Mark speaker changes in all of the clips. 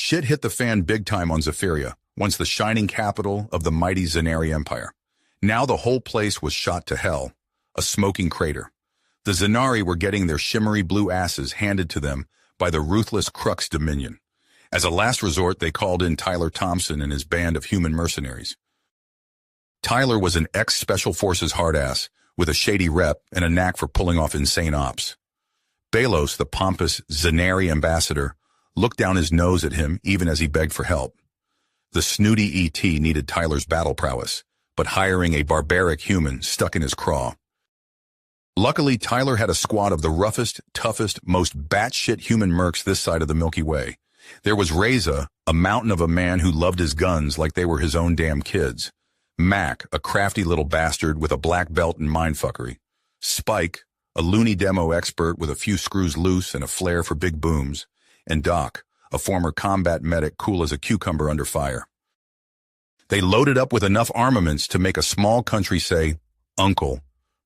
Speaker 1: Shit hit the fan big time on Zephyria, once the shining capital of the mighty Zanari Empire. Now the whole place was shot to hell, a smoking crater. The Zanari were getting their shimmery blue asses handed to them by the ruthless Crux Dominion. As a last resort, they called in Tyler Thompson and his band of human mercenaries. Tyler was an ex-Special Forces hardass with a shady rep and a knack for pulling off insane ops. Balos, the pompous Zanari ambassador, looked down his nose at him even as he begged for help. The snooty ET needed Tyler's battle prowess, but hiring a barbaric human stuck in his craw. Luckily, Tyler had a squad of the roughest, toughest, most batshit human mercs this side of the Milky Way. There was Reza, a mountain of a man who loved his guns like they were his own damn kids. Mac, a crafty little bastard with a black belt in mindfuckery. Spike, a loony demo expert with a few screws loose and a flair for big booms. And Doc, a former combat medic cool as a cucumber under fire. They loaded up with enough armaments to make a small country say, "Uncle,"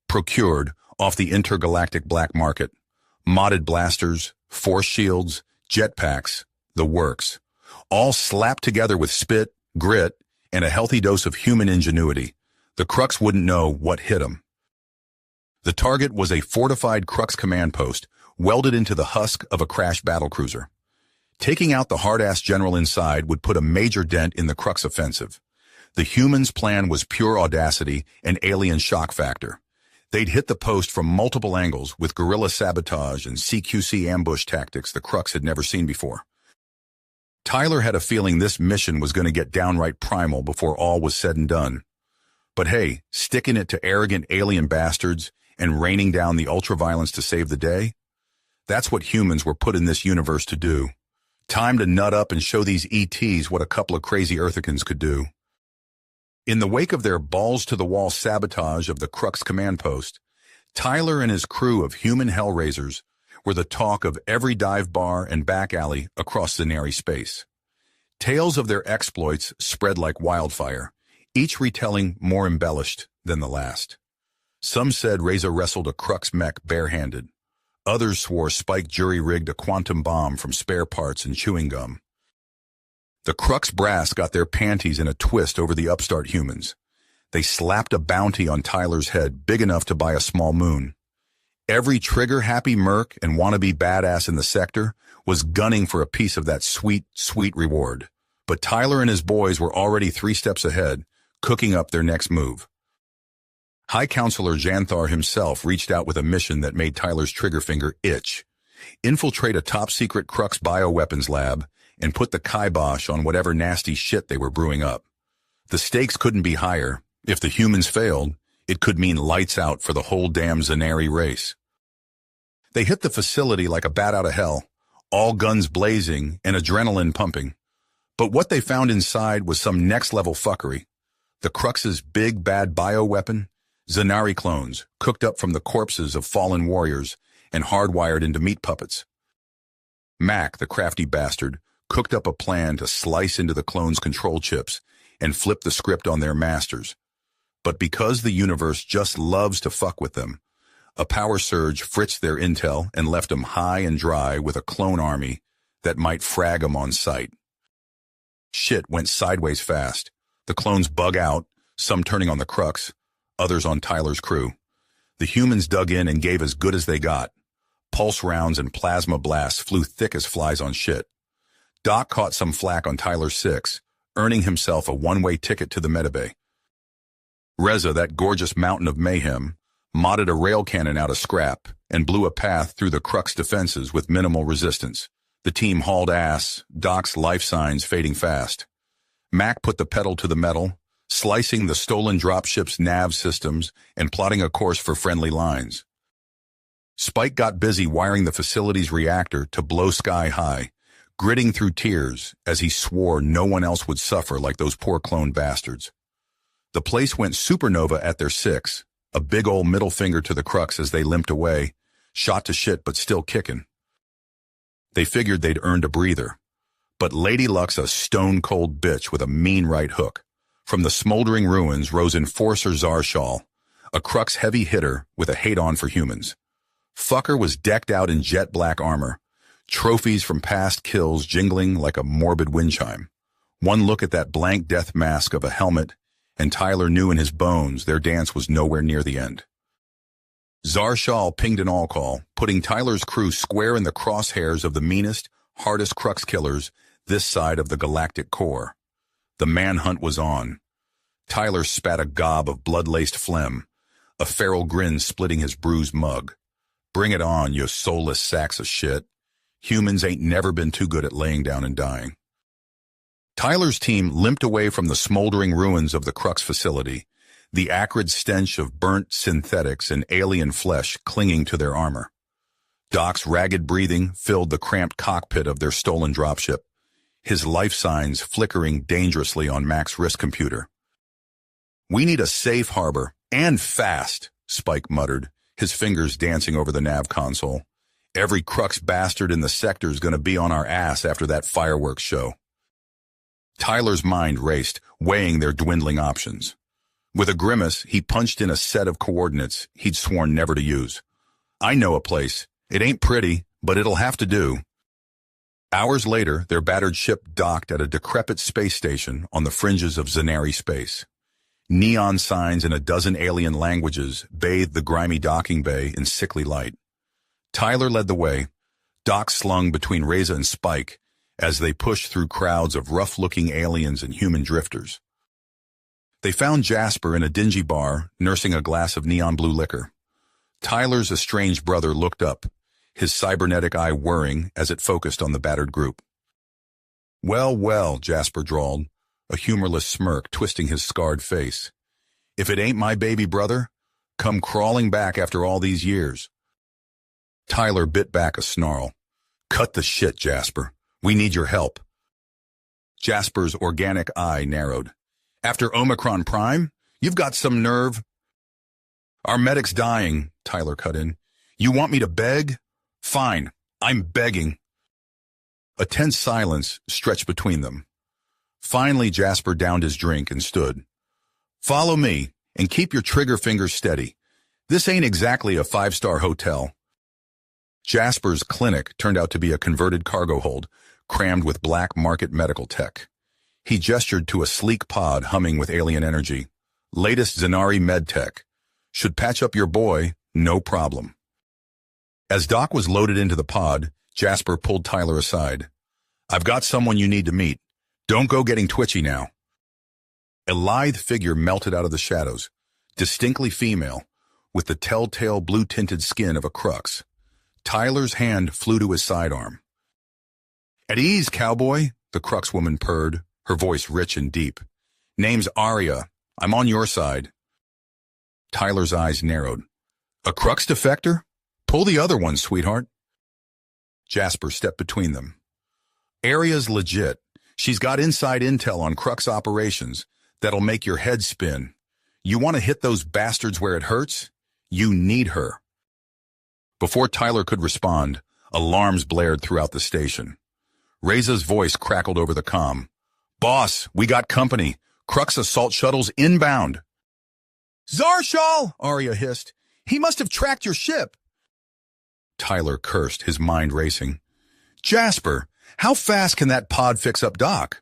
Speaker 1: procured off the intergalactic black market. Modded blasters, force shields, jetpacks, the works. All slapped together with spit, grit, and a healthy dose of human ingenuity. The Crux wouldn't know what hit them. The target was a fortified Crux command post, welded into the husk of a crashed battlecruiser. Taking out the hard-ass general inside would put a major dent in the Crux offensive. The humans' plan was pure audacity and alien shock factor. They'd hit the post from multiple angles with guerrilla sabotage and CQC ambush tactics the Crux had never seen before. Tyler had a feeling this mission was going to get downright primal before all was said and done. But hey, sticking it to arrogant alien bastards and raining down the ultraviolence to save the day? That's what humans were put in this universe to do. Time to nut up and show these ETs what a couple of crazy Earthicans could do. In the wake of their balls-to-the-wall sabotage of the Crux command post, Tyler and his crew of human hellraisers were the talk of every dive bar and back alley across Zanari space. Tales of their exploits spread like wildfire, each retelling more embellished than the last. Some said Reza wrestled a Crux mech barehanded. Others swore Spike jury-rigged a quantum bomb from spare parts and chewing gum. The Crux brass got their panties in a twist over the upstart humans. They slapped a bounty on Tyler's head big enough to buy a small moon. Every trigger-happy merc and wannabe badass in the sector was gunning for a piece of that sweet, sweet reward. But Tyler and his boys were already 3 steps ahead, cooking up their next move. High Counselor Xanthar himself reached out with a mission that made Tyler's trigger finger itch. Infiltrate a top-secret Crux bioweapons lab and put the kibosh on whatever nasty shit they were brewing up. The stakes couldn't be higher. If the humans failed, it could mean lights out for the whole damn Zanari race. They hit the facility like a bat out of hell, all guns blazing and adrenaline pumping. But what they found inside was some next-level fuckery. The Crux's big, bad bioweapon, Zanari clones, cooked up from the corpses of fallen warriors and hardwired into meat puppets. Mac, the crafty bastard, cooked up a plan to slice into the clones' control chips and flip the script on their masters. But because the universe just loves to fuck with them, a power surge fritzed their intel and left them high and dry with a clone army that might frag them on sight. Shit went sideways fast. The clones bug out, some turning on the Crux, others on Tyler's crew. The humans dug in and gave as good as they got. Pulse rounds and plasma blasts flew thick as flies on shit. Doc caught some flack on Tyler 6, earning himself a one-way ticket to the medibay. Reza, that gorgeous mountain of mayhem, modded a rail cannon out of scrap and blew a path through the Crux defenses with minimal resistance. The team hauled ass, Doc's life signs fading fast. Mac put the pedal to the metal, slicing the stolen dropship's nav systems and plotting a course for friendly lines. Spike got busy wiring the facility's reactor to blow sky high, gritting through tears as he swore no one else would suffer like those poor clone bastards. The place went supernova at their 6, a big ol' middle finger to the Crux as they limped away, shot to shit but still kicking. They figured they'd earned a breather. But Lady Luck's a stone-cold bitch with a mean right hook. From the smoldering ruins rose Enforcer Zarshal, a Crux heavy hitter with a hate-on for humans. Fucker was decked out in jet black armor, trophies from past kills jingling like a morbid wind chime. One look at that blank death mask of a helmet, and Tyler knew in his bones their dance was nowhere near the end. Zarshal pinged an all-call, putting Tyler's crew square in the crosshairs of the meanest, hardest crux killers this side of the galactic core. The manhunt was on. Tyler spat a gob of blood-laced phlegm, a feral grin splitting his bruised mug. Bring it on, you soulless sacks of shit. Humans ain't never been too good at laying down and dying. Tyler's team limped away from the smoldering ruins of the Crux facility, the acrid stench of burnt synthetics and alien flesh clinging to their armor. Doc's ragged breathing filled the cramped cockpit of their stolen dropship, his life signs flickering dangerously on Mac's wrist computer. "We need a safe harbor, and fast," Spike muttered, his fingers dancing over the nav console. "Every Crux bastard in the sector's gonna be on our ass after that fireworks show." Tyler's mind raced, weighing their dwindling options. With a grimace, he punched in a set of coordinates he'd sworn never to use. "I know a place. It ain't pretty, but it'll have to do." Hours later, their battered ship docked at a decrepit space station on the fringes of Zanari space. Neon signs in a dozen alien languages bathed the grimy docking bay in sickly light. Tyler led the way, Doc slung between Reza and Spike, as they pushed through crowds of rough-looking aliens and human drifters. They found Jasper in a dingy bar, nursing a glass of neon blue liquor. Tyler's estranged brother looked up, his cybernetic eye whirring as it focused on the battered group. "Well, well," Jasper drawled, a humorless smirk twisting his scarred face. "If it ain't my baby brother, come crawling back after all these years." Tyler bit back a snarl. "Cut the shit, Jasper. We need your help." Jasper's organic eye narrowed. "After Omicron Prime? You've got some nerve." "Our medic's dying," Tyler cut in. "You want me to beg? Fine, I'm begging." A tense silence stretched between them. Finally, Jasper downed his drink and stood. "Follow me, and keep your trigger fingers steady. This ain't exactly a five-star hotel." Jasper's clinic turned out to be a converted cargo hold, crammed with black market medical tech. He gestured to a sleek pod humming with alien energy. "Latest Zanari med tech. Should patch up your boy, no problem." As Doc was loaded into the pod, Jasper pulled Tyler aside. "I've got someone you need to meet. Don't go getting twitchy now." A lithe figure melted out of the shadows, distinctly female, with the telltale blue-tinted skin of a Crux. Tyler's hand flew to his sidearm. "At ease, cowboy," the Crux woman purred, her voice rich and deep. "Name's Arya. I'm on your side." Tyler's eyes narrowed. "A Crux defector? Pull the other one, sweetheart." Jasper stepped between them. "Arya's legit. She's got inside intel on Crux operations that'll make your head spin. You want to hit those bastards where it hurts? You need her." Before Tyler could respond, alarms blared throughout the station. Reza's voice crackled over the comm. "Boss, we got company. Crux assault shuttles inbound." "Zarshal!" Arya hissed. "He must have tracked your ship." Tyler cursed, his mind racing. "Jasper, how fast can that pod fix up Doc?"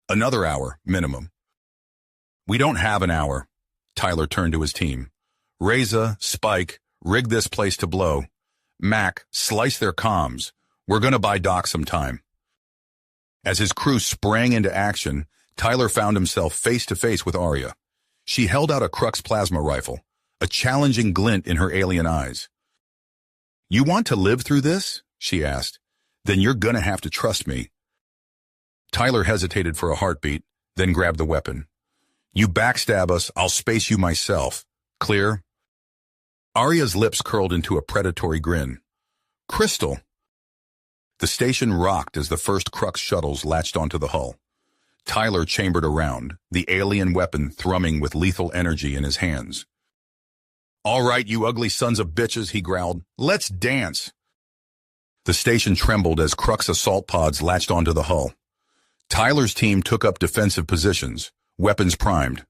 Speaker 1: "Another hour, minimum." "We don't have an hour." Tyler turned to his team. "Reza, Spike, rig this place to blow. Mac, slice their comms. We're gonna buy Doc some time." As his crew sprang into action, Tyler found himself face-to-face with Arya. She held out a Crux plasma rifle, a challenging glint in her alien eyes. "You want to live through this?" she asked. "Then you're gonna have to trust me." Tyler hesitated for a heartbeat, then grabbed the weapon. "You backstab us, I'll space you myself. Clear?" Arya's lips curled into a predatory grin. "Crystal." The station rocked as the first Crux shuttles latched onto the hull. Tyler chambered around, the alien weapon thrumming with lethal energy in his hands. "All right, you ugly sons of bitches," he growled. "Let's dance." The station trembled as Crux assault pods latched onto the hull. Tyler's team took up defensive positions, weapons primed.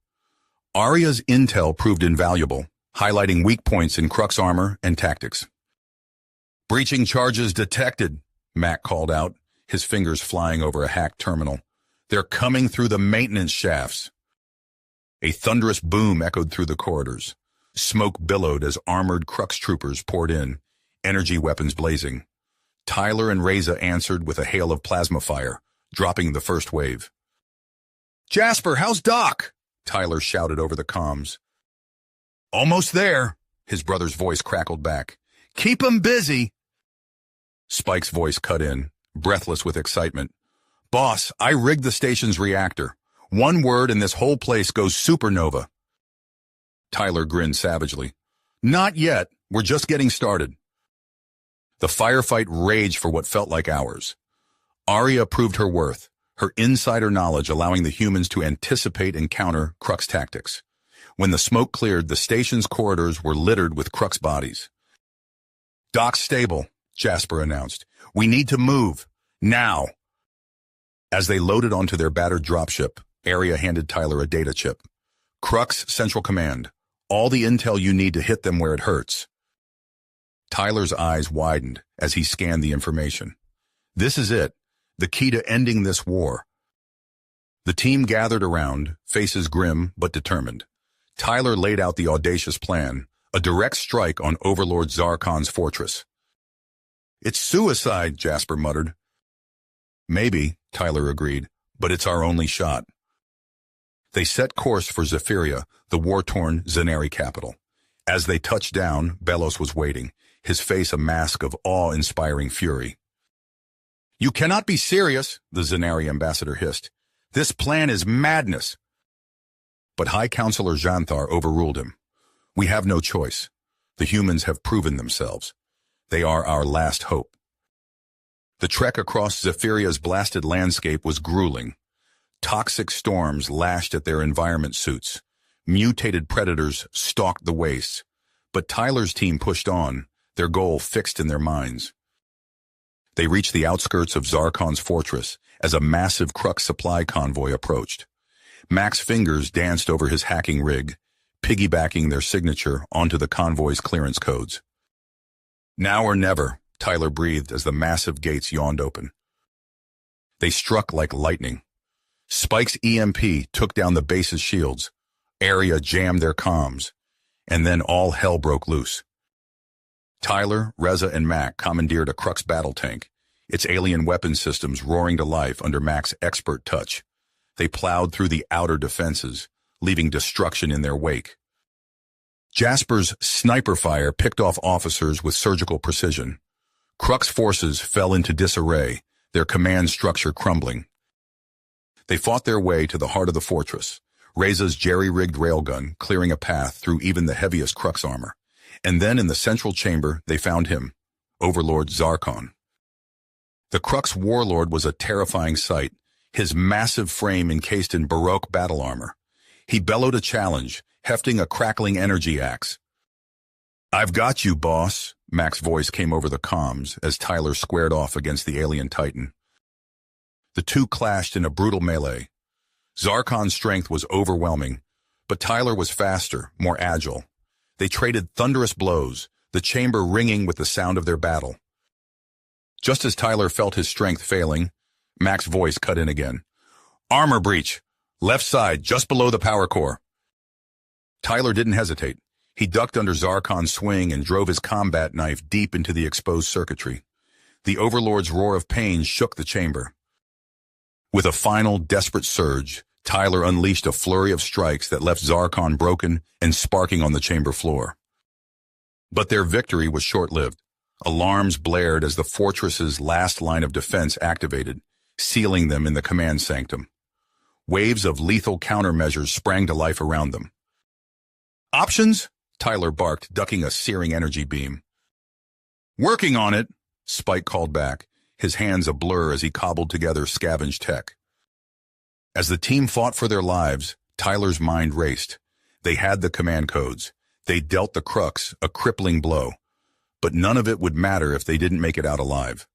Speaker 1: Arya's intel proved invaluable, highlighting weak points in Crux armor and tactics. Breaching charges detected, Mac called out, his fingers flying over a hacked terminal. They're coming through the maintenance shafts. A thunderous boom echoed through the corridors. Smoke billowed as armored Crux troopers poured in, energy weapons blazing. Tyler and Reza answered with a hail of plasma fire, dropping the first wave. "Jasper, how's Doc?" Tyler shouted over the comms. "Almost there," his brother's voice crackled back. "Keep 'em busy." Spike's voice cut in, breathless with excitement. "Boss, I rigged the station's reactor. One word and this whole place goes supernova." Tyler grinned savagely. "Not yet. We're just getting started." The firefight raged for what felt like hours. Arya proved her worth, her insider knowledge allowing the humans to anticipate and counter Crux tactics. When the smoke cleared, the station's corridors were littered with Crux bodies. "Doc's stable," Jasper announced. "We need to move. Now." As they loaded onto their battered dropship, Arya handed Tyler a data chip. "Crux Central Command. All the intel you need to hit them where it hurts." Tyler's eyes widened as he scanned the information. This is it, the key to ending this war. The team gathered around, faces grim but determined. Tyler laid out the audacious plan, a direct strike on Overlord Zarkon's fortress. "It's suicide," Jasper muttered. "Maybe," Tyler agreed, "but it's our only shot." They set course for Zephyria, the war-torn Zanari capital. As they touched down, Belos was waiting, his face a mask of awe-inspiring fury. "You cannot be serious," the Zanari ambassador hissed. "This plan is madness." But High Counselor Xanthar overruled him. "We have no choice. The humans have proven themselves. They are our last hope." The trek across Zephyria's blasted landscape was grueling. Toxic storms lashed at their environment suits. Mutated predators stalked the wastes. But Tyler's team pushed on, their goal fixed in their minds. They reached the outskirts of Zarkon's fortress as a massive Crux supply convoy approached. Mac's fingers danced over his hacking rig, piggybacking their signature onto the convoy's clearance codes. "Now or never," Tyler breathed as the massive gates yawned open. They struck like lightning. Spike's EMP took down the base's shields. Arya jammed their comms. And then all hell broke loose. Tyler, Reza, and Mac commandeered a Crux battle tank, its alien weapon systems roaring to life under Mac's expert touch. They plowed through the outer defenses, leaving destruction in their wake. Jasper's sniper fire picked off officers with surgical precision. Crux forces fell into disarray, their command structure crumbling. They fought their way to the heart of the fortress, Reza's jerry-rigged railgun clearing a path through even the heaviest Crux armor. And then in the central chamber, they found him, Overlord Zarkon. The Crux warlord was a terrifying sight, his massive frame encased in Baroque battle armor. He bellowed a challenge, hefting a crackling energy axe. "I've got you, boss," Mac's voice came over the comms as Tyler squared off against the alien titan. The two clashed in a brutal melee. Zarkon's strength was overwhelming, but Tyler was faster, more agile. They traded thunderous blows, the chamber ringing with the sound of their battle. Just as Tyler felt his strength failing, Mac's voice cut in again. "Armor breach! Left side, just below the power core." Tyler didn't hesitate. He ducked under Zarkon's swing and drove his combat knife deep into the exposed circuitry. The Overlord's roar of pain shook the chamber. With a final, desperate surge, Tyler unleashed a flurry of strikes that left Zarkon broken and sparking on the chamber floor. But their victory was short-lived. Alarms blared as the fortress's last line of defense activated, sealing them in the command sanctum. Waves of lethal countermeasures sprang to life around them. "Options?" Tyler barked, ducking a searing energy beam. "Working on it," Spike called back, his hands a blur as he cobbled together scavenged tech. As the team fought for their lives, Tyler's mind raced. They had the command codes. They dealt the Crux a crippling blow. But none of it would matter if they didn't make it out alive.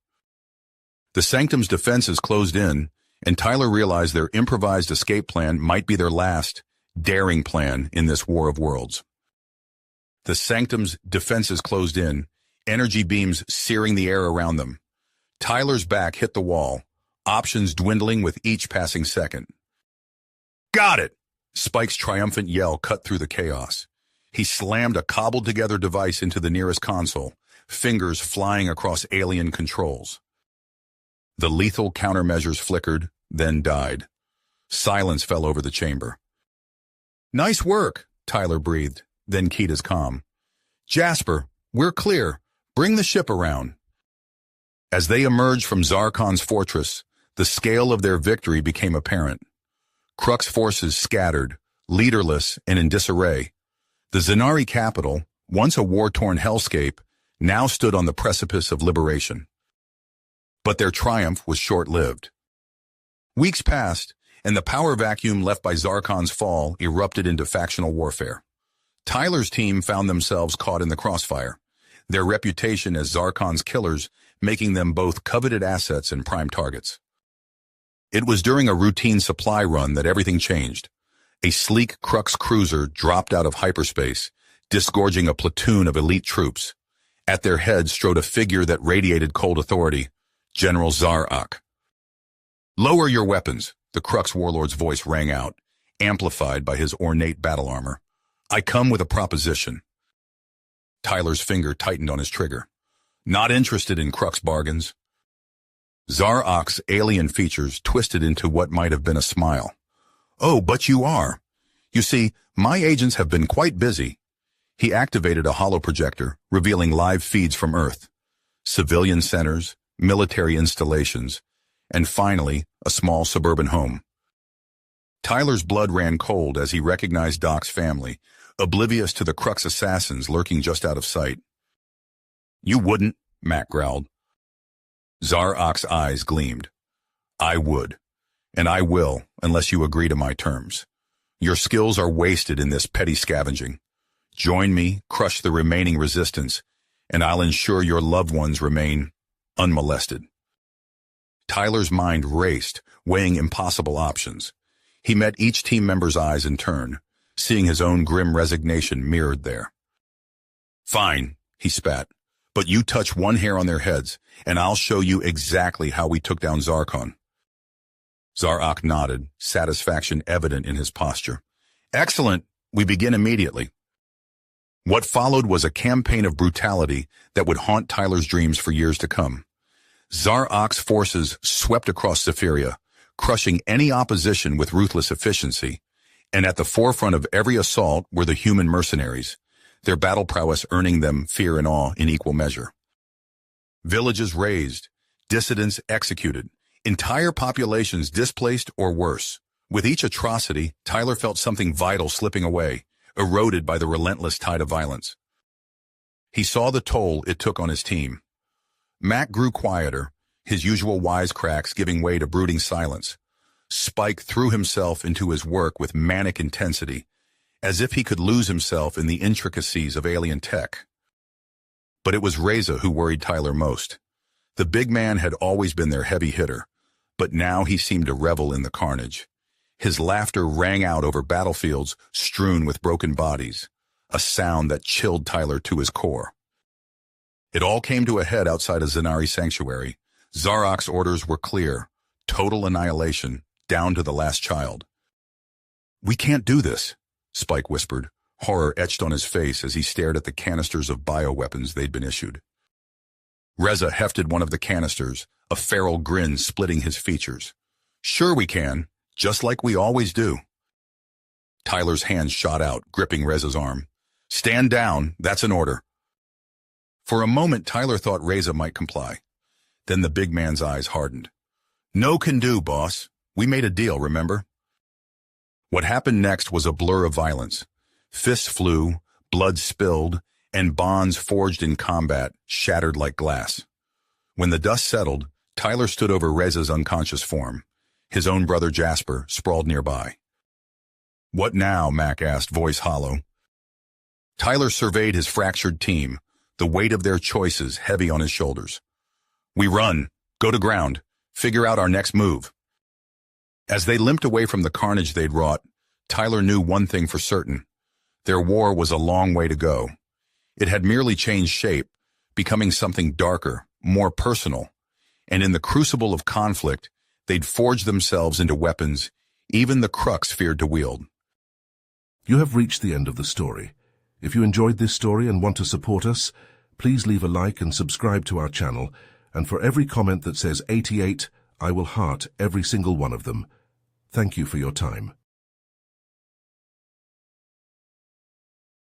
Speaker 1: The Sanctum's defenses closed in, and Tyler realized their improvised escape plan might be their last, daring plan in this war of worlds. The Sanctum's defenses closed in, energy beams searing the air around them. Tyler's back hit the wall, options dwindling with each passing second. Got it! Spike's triumphant yell cut through the chaos. He slammed a cobbled-together device into the nearest console, fingers flying across alien controls. The lethal countermeasures flickered, then died. Silence fell over the chamber. Nice work, Tyler breathed, then keyed his comm. Jasper, we're clear. Bring the ship around. As they emerged from Zarkon's fortress, the scale of their victory became apparent. Kruk's forces scattered, leaderless and in disarray. The Zanari capital, once a war-torn hellscape, now stood on the precipice of liberation. But their triumph was short-lived. Weeks passed, and the power vacuum left by Zarkon's fall erupted into factional warfare. Tyler's team found themselves caught in the crossfire, their reputation as Zarkon's killers making them both coveted assets and prime targets. It was during a routine supply run that everything changed. A sleek Crux cruiser dropped out of hyperspace, disgorging a platoon of elite troops. At their head strode a figure that radiated cold authority, General Zar-Ak. Lower your weapons, the Crux warlord's voice rang out, amplified by his ornate battle armor. I come with a proposition. Tyler's finger tightened on his trigger. Not interested in Crux bargains. Zar-Ak's alien features twisted into what might have been a smile. Oh, but you are. You see, my agents have been quite busy. He activated a holoprojector, revealing live feeds from Earth. Civilian centers, military installations, and finally, a small suburban home. Tyler's blood ran cold as he recognized Doc's family, oblivious to the Crux assassins lurking just out of sight. You wouldn't, Mac growled. Zar-Ak's eyes gleamed. I would, and I will, unless you agree to my terms. Your skills are wasted in this petty scavenging. Join me, crush the remaining resistance, and I'll ensure your loved ones remain unmolested. Tyler's mind raced, weighing impossible options. He met each team member's eyes in turn, seeing his own grim resignation mirrored there. Fine, he spat, but you touch one hair on their heads, and I'll show you exactly how we took down Zarkon. Zar-Ak nodded, satisfaction evident in his posture. Excellent, we begin immediately. What followed was a campaign of brutality that would haunt Tyler's dreams for years to come. Zar-Ak's forces swept across Zephyria, crushing any opposition with ruthless efficiency, and at the forefront of every assault were the human mercenaries, their battle prowess earning them fear and awe in equal measure. Villages razed, dissidents executed, entire populations displaced or worse. With each atrocity, Tyler felt something vital slipping away, eroded by the relentless tide of violence. He saw the toll it took on his team. Mac grew quieter, his usual wisecracks giving way to brooding silence. Spike threw himself into his work with manic intensity, as if he could lose himself in the intricacies of alien tech. But it was Reza who worried Tyler most. The big man had always been their heavy hitter, but now he seemed to revel in the carnage. His laughter rang out over battlefields strewn with broken bodies, a sound that chilled Tyler to his core. It all came to a head outside a Zanari sanctuary. Zar-Ak's orders were clear, total annihilation, down to the last child. We can't do this, Spike whispered, horror etched on his face as he stared at the canisters of bioweapons they'd been issued. Reza hefted one of the canisters, a feral grin splitting his features. Sure we can, just like we always do. Tyler's hand shot out, gripping Reza's arm. Stand down, that's an order. For a moment, Tyler thought Reza might comply. Then the big man's eyes hardened. No can do, boss. We made a deal, remember? What happened next was a blur of violence. Fists flew, blood spilled, and bonds forged in combat shattered like glass. When the dust settled, Tyler stood over Reza's unconscious form. His own brother Jasper sprawled nearby. What now? Mac asked, voice hollow. Tyler surveyed his fractured team, the weight of their choices heavy on his shoulders. We run, go to ground, figure out our next move. As they limped away from the carnage they'd wrought, Tyler knew one thing for certain. Their war was a long way to go. It had merely changed shape, becoming something darker, more personal. And in the crucible of conflict, they'd forge themselves into weapons even the Crux feared to wield.
Speaker 2: You have reached the end of the story. If you enjoyed this story and want to support us, please leave a like and subscribe to our channel, and for every comment that says 88, I will heart every single one of them. Thank you for your time.